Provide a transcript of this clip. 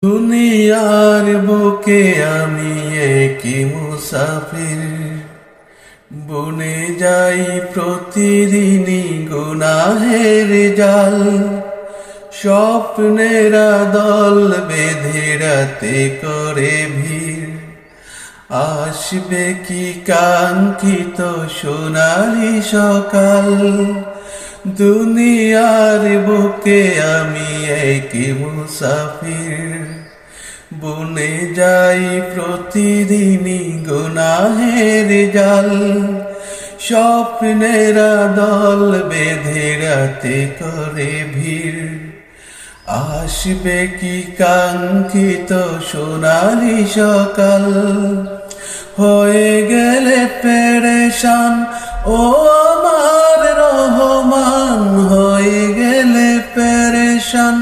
দুনিয়ার বুকে আমি একই মুসাফির, বনে যাই প্রতিদিনই গুনাহের জাল। স্বপ্নেরা দল বেঁধে রাতে করে ভিড়, আসবে কি কাঙ্ক্ষিত সোনালি সকাল। দুনিয়ার বুকে আমি একই মুসাফির, বনে যাই প্রতিদিনই গুনাহের জাল। স্বপ্নেরা দল বেঁধে রাতে করে ভিড়, আসবে কি কাঙ্ক্ষিত সোনালি সকাল। হয়ে গেলে পেরেশান ও আমার রহমান, হয়ে গেলে পেরেশান